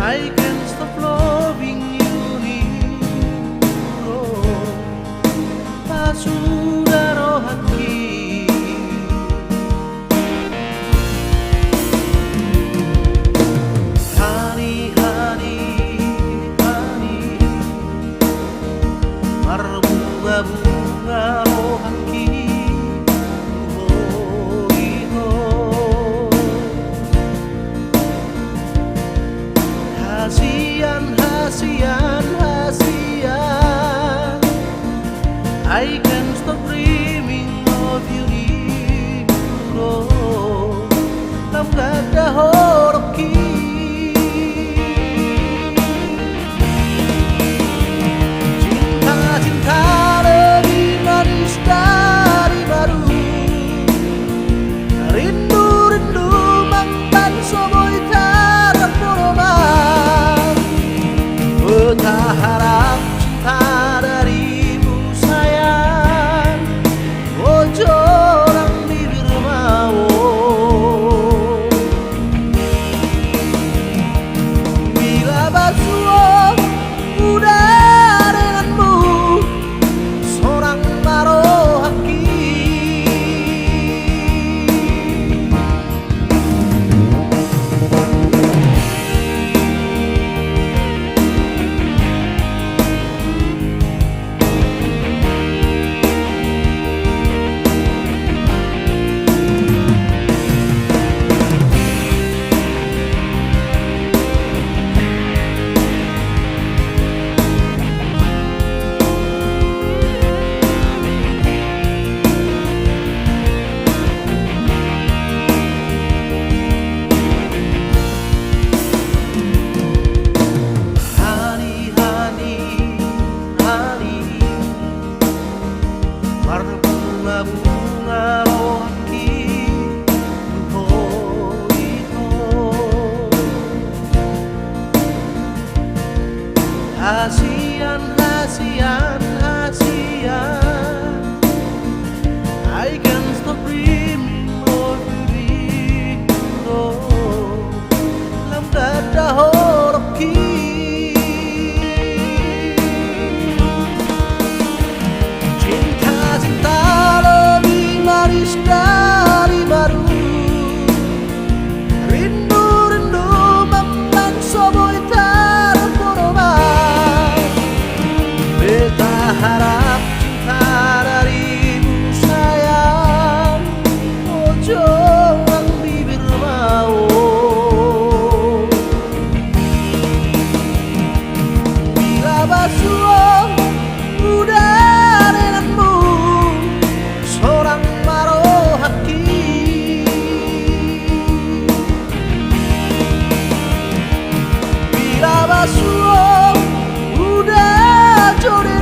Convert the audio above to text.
I can't stop loving you, Hiro, Pasudaro hati. Honey, honey, honey, marbunga-bunga rohaki. Hasian, hasian, hasian, I can't stop dreaming of you, Hiro, lam gada horoki. Cinta, cinta lebih manis dari madu, rindu, rindu mantan soboy tarap poroman. Tak harap cinta darimu sayang, ojo orang bibir mau. Bila basuh udah denganmu, seorang maruh haki. Bunga rohaki, hasian, hasian, hasian, I can't stop dreaming of you, lam dada horoki. Cinta, cinta manis dari baru, rindu, rindu mantan soboy tarap poroman. Beta harap cinta darimu sayang, ojo ang bibir mau. Bila basuh udah denganmu, seorang maruh haki. Bila basuh udah jodoh